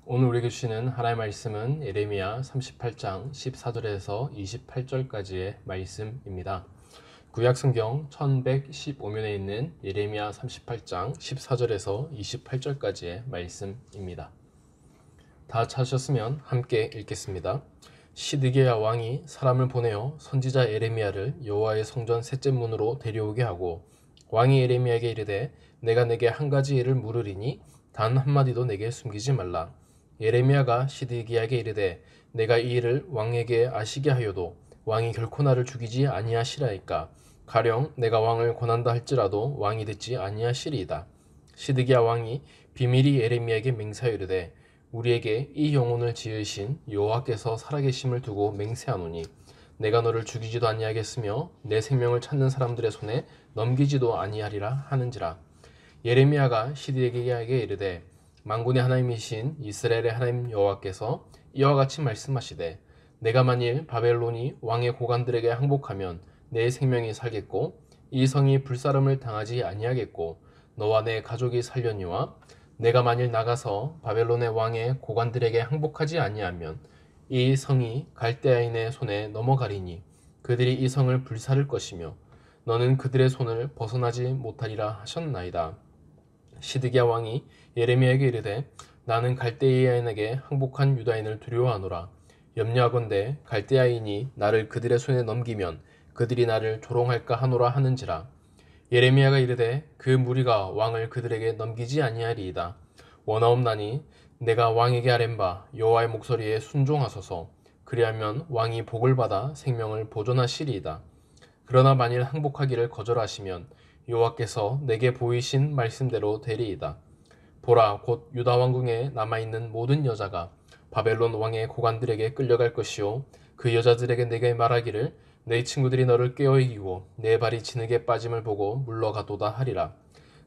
오늘 우리에게 주시는 하나님의 말씀은 예레미야 38장 14절에서 28절까지의 말씀입니다. 구약성경 1115면에 있는 예레미야 38장 14절에서 28절까지의 말씀입니다. 다 찾으셨으면 함께 읽겠습니다. 시드기야 왕이 사람을 보내어 선지자 예레미야를 여호와의 성전 셋째 문으로 데려오게 하고, 왕이 예레미야에게 이르되 내가 내게 한 가지 일을 물으리니 단 한마디도 내게 숨기지 말라. 예레미야가 시드기야에게 이르되 내가 이 일을 왕에게 아시게 하여도 왕이 결코 나를 죽이지 아니하시라이까. 가령 내가 왕을 권한다 할지라도 왕이 듣지 아니하시리이다. 시드기야 왕이 비밀이 예레미야에게 맹세하여 이르되 우리에게 이 영혼을 지으신 여호와께서 살아계심을 두고 맹세하노니 내가 너를 죽이지도 아니하겠으며 내 생명을 찾는 사람들의 손에 넘기지도 아니하리라 하는지라. 예레미야가 시드기야에게 이르되 만군의 하나님이신 이스라엘의 하나님 여호와께서 이와 같이 말씀하시되 내가 만일 바벨론이 왕의 고관들에게 항복하면 내 생명이 살겠고 이 성이 불사름을 당하지 아니하겠고 너와 내 가족이 살려니와 내가 만일 나가서 바벨론의 왕의 고관들에게 항복하지 아니하면 이 성이 갈대아인의 손에 넘어가리니 그들이 이 성을 불사를 것이며 너는 그들의 손을 벗어나지 못하리라 하셨나이다. 시드기야 왕이 예레미야에게 이르되 나는 갈대아인에게 항복한 유다인을 두려워하노라. 염려하건대 갈대아인이 나를 그들의 손에 넘기면 그들이 나를 조롱할까 하노라 하는지라. 예레미야가 이르되 그 무리가 왕을 그들에게 넘기지 아니하리이다. 원하옵나니 내가 왕에게 아뢰바 여호와의 목소리에 순종하소서. 그리하면 왕이 복을 받아 생명을 보존하시리이다. 그러나 만일 항복하기를 거절하시면 여호와께서 내게 보이신 말씀대로 되리이다. 보라, 곧 유다 왕궁에 남아있는 모든 여자가 바벨론 왕의 고관들에게 끌려갈 것이요 그 여자들에게 내게 말하기를 내 친구들이 너를 깨어 이기고 내 발이 진흙에 빠짐을 보고 물러가도다 하리라.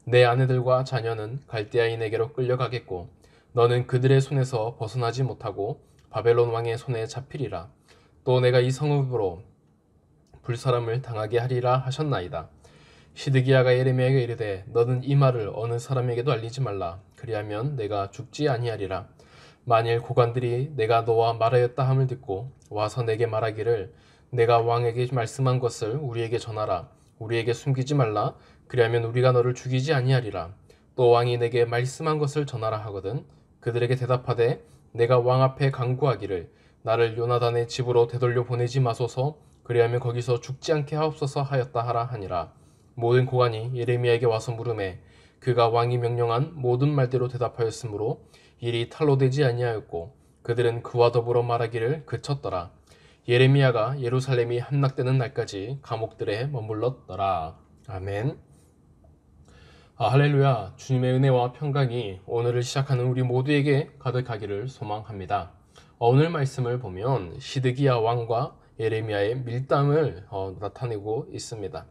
내 아내들과 자녀는 갈대아인에게로 끌려가겠고 너는 그들의 손에서 벗어나지 못하고 바벨론 왕의 손에 잡히리라. 또 내가 이 성읍으로 불사람을 당하게 하리라 하셨나이다. 시드기야가 예레미야에게 이르되 너는 이 말을 어느 사람에게도 알리지 말라. 그리하면 내가 죽지 아니하리라. 만일 고관들이 내가 너와 말하였다 함을 듣고 와서 내게 말하기를 내가 왕에게 말씀한 것을 우리에게 전하라. 우리에게 숨기지 말라. 그리하면 우리가 너를 죽이지 아니하리라. 또 왕이 내게 말씀한 것을 전하라 하거든 그들에게 대답하되 내가 왕 앞에 간구하기를 나를 요나단의 집으로 되돌려 보내지 마소서. 그리하면 거기서 죽지 않게 하옵소서 하였다 하라 하니라. 모든 고관이 예레미야에게 와서 물으매 그가 왕이 명령한 모든 말대로 대답하였으므로 일이 탈로 되지 아니하였고 그들은 그와 더불어 말하기를 그쳤더라. 예레미야가 예루살렘이 함락되는 날까지 감옥들에 머물렀더라. 아멘. 할렐루야. 주님의 은혜와 평강이 오늘을 시작하는 우리 모두에게 가득하기를 소망합니다. 오늘 말씀을 보면 시드기야 왕과 예레미야의 밀당을 나타내고 있습니다.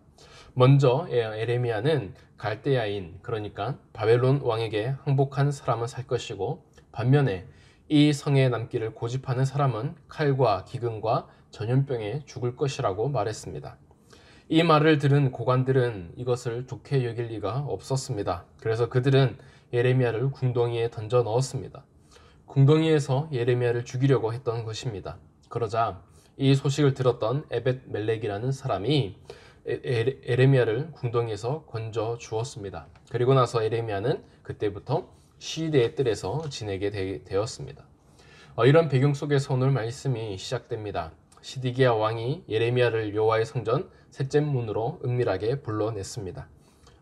먼저 예레미야는 갈대아인, 그러니까 바벨론 왕에게 항복한 사람은 살 것이고 반면에 이 성에 남기를 고집하는 사람은 칼과 기근과 전염병에 죽을 것이라고 말했습니다. 이 말을 들은 고관들은 이것을 좋게 여길 리가 없었습니다. 그래서 그들은 예레미야를 궁덩이에 던져 넣었습니다. 궁덩이에서 예레미야를 죽이려고 했던 것입니다. 그러자 이 소식을 들었던 에벳 멜렉이라는 사람이 예레미야를 궁덩이에서 건져 주었습니다. 그리고 나서 예레미야는 그때부터 시대의 뜰에서 지내게 되었습니다. 이런 배경 속에서 오늘 말씀이 시작됩니다. 시드기야 왕이 예레미야를 여호와의 성전 셋째 문으로 은밀하게 불러냈습니다.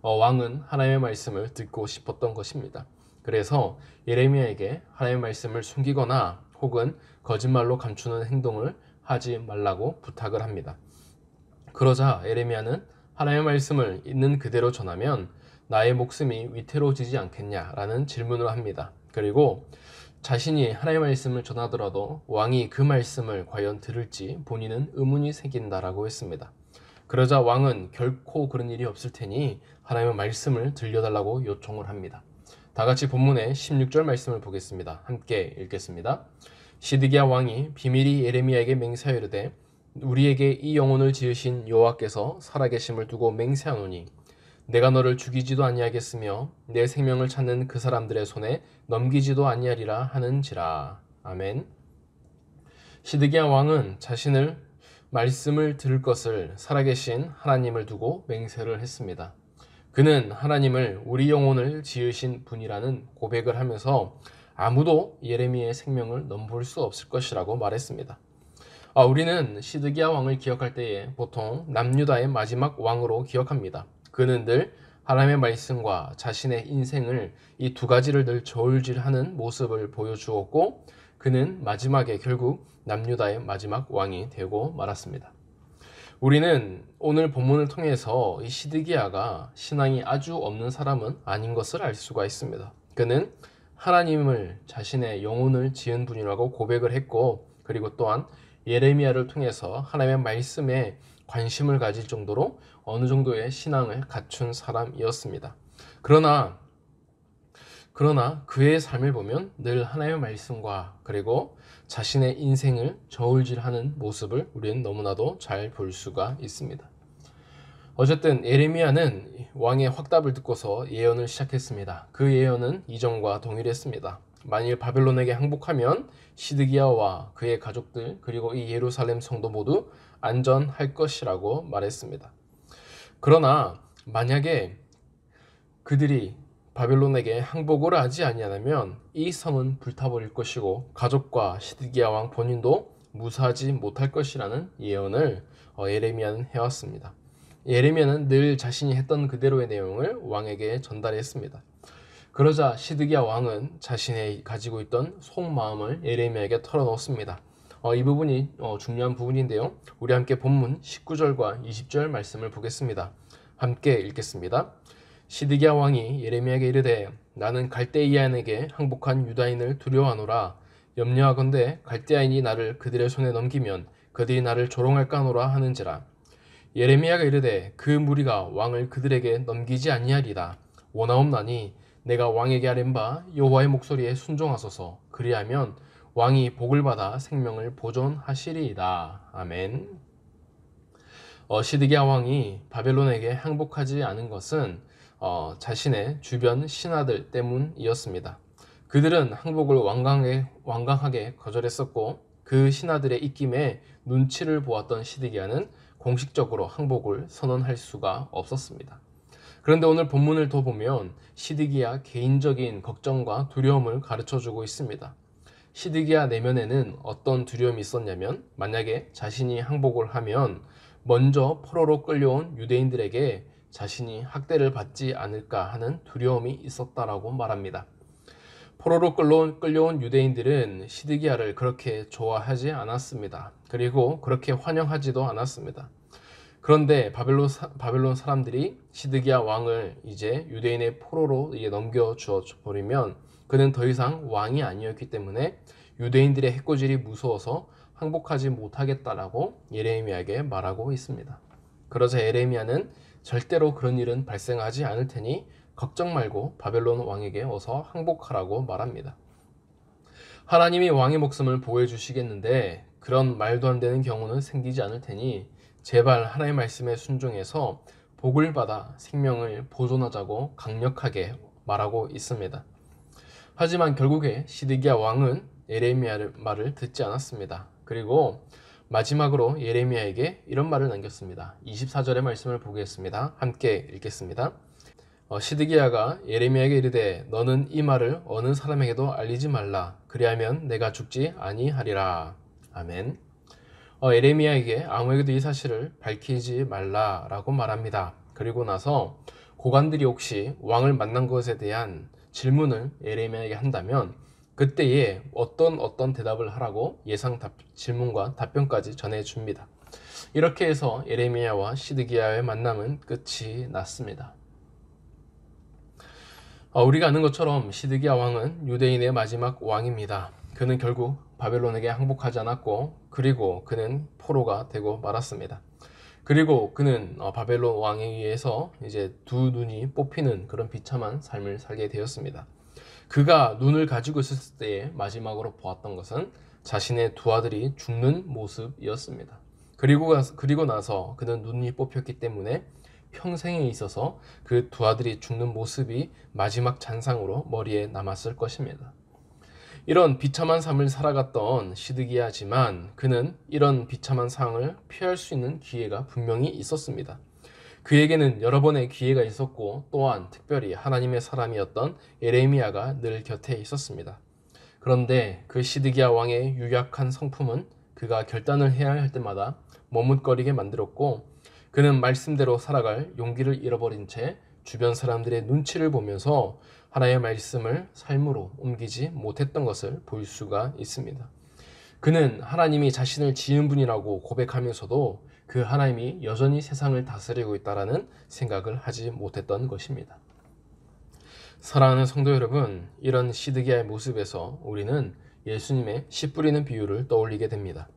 왕은 하나님의 말씀을 듣고 싶었던 것입니다. 그래서 예레미야에게 하나님의 말씀을 숨기거나 혹은 거짓말로 감추는 행동을 하지 말라고 부탁을 합니다. 그러자 예레미야는 하나님의 말씀을 있는 그대로 전하면 나의 목숨이 위태로워지지 않겠냐라는 질문을 합니다. 그리고 자신이 하나님의 말씀을 전하더라도 왕이 그 말씀을 과연 들을지 본인은 의문이 생긴다라고 했습니다. 그러자 왕은 결코 그런 일이 없을 테니 하나님의 말씀을 들려달라고 요청을 합니다. 다 같이 본문의 16절 말씀을 보겠습니다. 함께 읽겠습니다. 시드기야 왕이 비밀이 예레미야에게 맹세하여 이르되 우리에게 이 영혼을 지으신 여호와께서 살아계심을 두고 맹세하노니 내가 너를 죽이지도 아니하겠으며 내 생명을 찾는 그 사람들의 손에 넘기지도 아니하리라 하는지라. 아멘. 시드기야 왕은 자신을 말씀을 들을 것을 살아계신 하나님을 두고 맹세를 했습니다. 그는 하나님을 우리 영혼을 지으신 분이라는 고백을 하면서 아무도 예레미야의 생명을 넘볼 수 없을 것이라고 말했습니다. 우리는 시드기야 왕을 기억할 때에 보통 남유다의 마지막 왕으로 기억합니다. 그는 늘 하나님의 말씀과 자신의 인생을 이 두 가지를 늘 저울질하는 모습을 보여주었고 그는 마지막에 결국 남유다의 마지막 왕이 되고 말았습니다. 우리는 오늘 본문을 통해서 이 시드기야가 신앙이 아주 없는 사람은 아닌 것을 알 수가 있습니다. 그는 하나님을 자신의 영혼을 지은 분이라고 고백을 했고 그리고 또한 예레미야를 통해서 하나님의 말씀에 관심을 가질 정도로 어느 정도의 신앙을 갖춘 사람이었습니다. 그러나 그의 삶을 보면 늘 하나님의 말씀과 그리고 자신의 인생을 저울질하는 모습을 우리는 너무나도 잘 볼 수가 있습니다. 어쨌든 예레미야는 왕의 확답을 듣고서 예언을 시작했습니다. 그 예언은 이전과 동일했습니다. 만일 바벨론에게 항복하면 시드기야와 그의 가족들 그리고 이 예루살렘 성도 모두 안전할 것이라고 말했습니다. 그러나 만약에 그들이 바벨론에게 항복을 하지 아니하면 이 성은 불타버릴 것이고 가족과 시드기야 왕 본인도 무사하지 못할 것이라는 예언을 예레미야는 해왔습니다. 예레미야는 늘 자신이 했던 그대로의 내용을 왕에게 전달했습니다. 그러자 시드기야 왕은 자신의 가지고 있던 속마음을 예레미야에게 털어놓습니다. 이 부분이 중요한 부분인데요. 우리 함께 본문 19절과 20절 말씀을 보겠습니다. 함께 읽겠습니다. 시드기야 왕이 예레미야에게 이르되 나는 갈대아인에게 항복한 유다인을 두려워하노라. 염려하건대 갈대아인이 나를 그들의 손에 넘기면 그들이 나를 조롱할까 하노라 하는지라. 예레미야가 이르되 그 무리가 왕을 그들에게 넘기지 아니하리라. 원하옵나니 내가 왕에게 아뢰는 바 여호와의 목소리에 순종하소서. 그리하면 왕이 복을 받아 생명을 보존하시리이다. 아멘. 시드기야 왕이 바벨론에게 항복하지 않은 것은 자신의 주변 신하들 때문이었습니다. 그들은 항복을 완강하게 거절했었고 그 신하들의 입김에 눈치를 보았던 시드기야는 공식적으로 항복을 선언할 수가 없었습니다. 그런데 오늘 본문을 더 보면 시드기야 개인적인 걱정과 두려움을 가르쳐주고 있습니다. 시드기야 내면에는 어떤 두려움이 있었냐면 만약에 자신이 항복을 하면 먼저 포로로 끌려온 유대인들에게 자신이 학대를 받지 않을까 하는 두려움이 있었다라고 말합니다. 포로로 끌려온 유대인들은 시드기야를 그렇게 좋아하지 않았습니다. 그리고 그렇게 환영하지도 않았습니다. 그런데 바벨론 사람들이 시드기야 왕을 이제 유대인의 포로로 넘겨주어 버리면 그는 더 이상 왕이 아니었기 때문에 유대인들의 해코질이 무서워서 항복하지 못하겠다라고 예레미야에게 말하고 있습니다. 그러자 예레미야는 절대로 그런 일은 발생하지 않을 테니 걱정 말고 바벨론 왕에게 어서 항복하라고 말합니다. 하나님이 왕의 목숨을 보호해 주시겠는데 그런 말도 안 되는 경우는 생기지 않을 테니 제발 하나님의 말씀에 순종해서 복을 받아 생명을 보존하자고 강력하게 말하고 있습니다. 하지만 결국에 시드기야 왕은 예레미야의 말을 듣지 않았습니다. 그리고 마지막으로 예레미야에게 이런 말을 남겼습니다. 24절의 말씀을 보겠습니다. 함께 읽겠습니다. 시드기야가 예레미야에게 이르되 너는 이 말을 어느 사람에게도 알리지 말라. 그리하면 내가 죽지 아니하리라. 아멘. 예레미야에게 아무에게도 이 사실을 밝히지 말라라고 말합니다. 그리고 나서 고관들이 혹시 왕을 만난 것에 대한 질문을 예레미야에게 한다면 그때에 어떤 대답을 하라고 질문과 답변까지 전해줍니다. 이렇게 해서 예레미야와 시드기야의 만남은 끝이 났습니다. 우리가 아는 것처럼 시드기야 왕은 유대인의 마지막 왕입니다. 그는 결국 바벨론에게 항복하지 않았고 그리고 그는 포로가 되고 말았습니다. 그리고 그는 바벨론 왕에 의해서 이제 두 눈이 뽑히는 그런 비참한 삶을 살게 되었습니다. 그가 눈을 가지고 있었을 때에 마지막으로 보았던 것은 자신의 두 아들이 죽는 모습이었습니다. 그리고 나서 그는 눈이 뽑혔기 때문에 평생에 있어서 그 두 아들이 죽는 모습이 마지막 잔상으로 머리에 남았을 것입니다. 이런 비참한 삶을 살아갔던 시드기야지만 그는 이런 비참한 상황을 피할 수 있는 기회가 분명히 있었습니다. 그에게는 여러 번의 기회가 있었고 또한 특별히 하나님의 사람이었던 예레미야가 늘 곁에 있었습니다. 그런데 그 시드기야 왕의 유약한 성품은 그가 결단을 해야 할 때마다 머뭇거리게 만들었고 그는 말씀대로 살아갈 용기를 잃어버린 채 주변 사람들의 눈치를 보면서 하나님의 말씀을 삶으로 옮기지 못했던 것을 볼 수가 있습니다. 그는 하나님이 자신을 지은 분이라고 고백하면서도 그 하나님이 여전히 세상을 다스리고 있다는 생각을 하지 못했던 것입니다. 사랑하는 성도 여러분, 이런 시드기야의 모습에서 우리는 예수님의 씨 뿌리는 비유를 떠올리게 됩니다.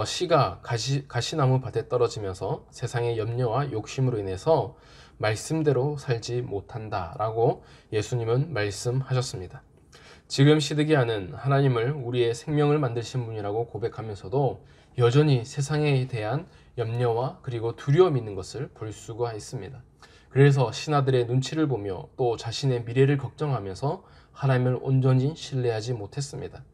씨가 가시나무 밭에 떨어지면서 세상의 염려와 욕심으로 인해서 말씀대로 살지 못한다라고 예수님은 말씀하셨습니다. 지금 시드기야는 하나님을 우리의 생명을 만드신 분이라고 고백하면서도 여전히 세상에 대한 염려와 그리고 두려움이 있는 것을 볼 수가 있습니다. 그래서 신하들의 눈치를 보며 또 자신의 미래를 걱정하면서 하나님을 온전히 신뢰하지 못했습니다.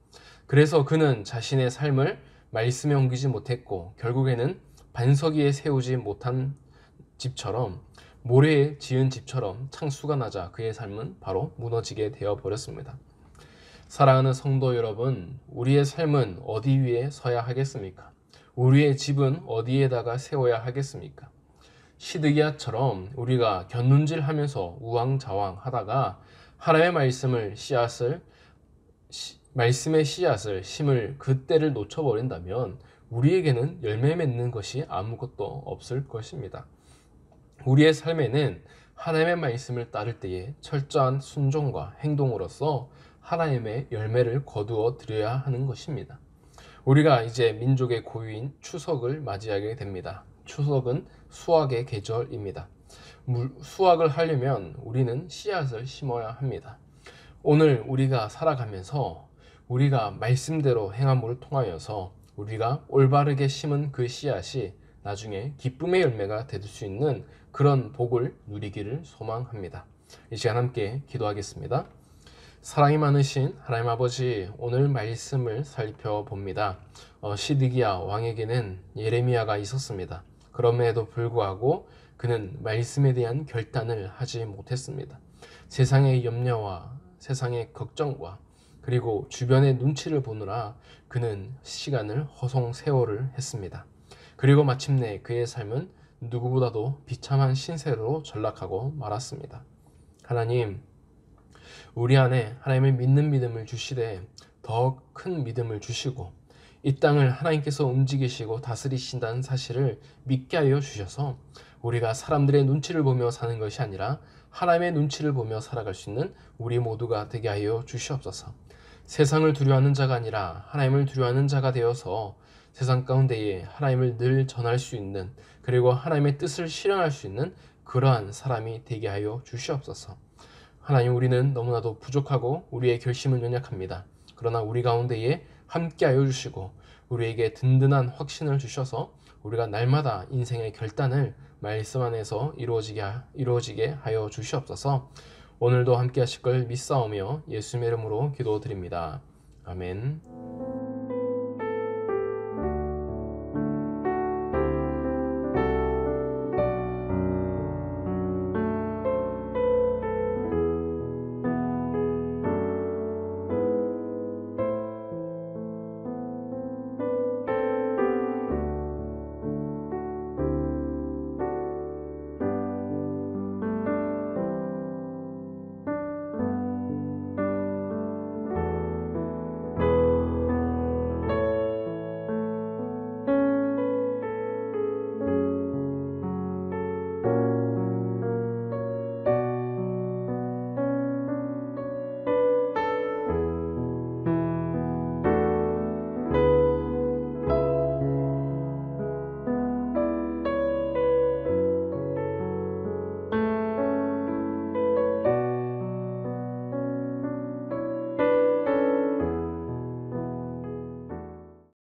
그래서 그는 자신의 삶을 말씀에 옮기지 못했고 결국에는 반석 위에 세우지 못한 집처럼 모래에 지은 집처럼 창수가 나자 그의 삶은 바로 무너지게 되어버렸습니다. 사랑하는 성도 여러분, 우리의 삶은 어디 위에 서야 하겠습니까? 우리의 집은 어디에다가 세워야 하겠습니까? 시드기야처럼 우리가 곁눈질하면서 우왕좌왕 하다가 하나님의 말씀의 씨앗을 심을 그때를 놓쳐버린다면 우리에게는 열매 맺는 것이 아무것도 없을 것입니다. 우리의 삶에는 하나님의 말씀을 따를 때에 철저한 순종과 행동으로서 하나님의 열매를 거두어 드려야 하는 것입니다. 우리가 이제 민족의 고유인 추석을 맞이하게 됩니다. 추석은 수확의 계절입니다. 수확을 하려면 우리는 씨앗을 심어야 합니다. 오늘 우리가 살아가면서 우리가 말씀대로 행함을 통하여서 우리가 올바르게 심은 그 씨앗이 나중에 기쁨의 열매가 될 수 있는 그런 복을 누리기를 소망합니다. 이 시간 함께 기도하겠습니다. 사랑이 많으신 하나님 아버지, 오늘 말씀을 살펴봅니다. 시드기야 왕에게는 예레미야가 있었습니다. 그럼에도 불구하고 그는 말씀에 대한 결단을 하지 못했습니다. 세상의 염려와 세상의 걱정과 그리고 주변의 눈치를 보느라 그는 시간을 허송세월을 했습니다. 그리고 마침내 그의 삶은 누구보다도 비참한 신세로 전락하고 말았습니다. 하나님, 우리 안에 하나님을 믿는 믿음을 주시되 더 큰 믿음을 주시고 이 땅을 하나님께서 움직이시고 다스리신다는 사실을 믿게 하여 주셔서 우리가 사람들의 눈치를 보며 사는 것이 아니라 하나님의 눈치를 보며 살아갈 수 있는 우리 모두가 되게 하여 주시옵소서. 세상을 두려워하는 자가 아니라 하나님을 두려워하는 자가 되어서 세상 가운데에 하나님을 늘 전할 수 있는 그리고 하나님의 뜻을 실현할 수 있는 그러한 사람이 되게 하여 주시옵소서. 하나님, 우리는 너무나도 부족하고 우리의 결심은 연약합니다. 그러나 우리 가운데에 함께 하여 주시고 우리에게 든든한 확신을 주셔서 우리가 날마다 인생의 결단을 말씀 안에서 이루어지게 하여 주시옵소서. 오늘도 함께 하실 걸 믿사오며 예수님의 이름으로 기도드립니다. 아멘.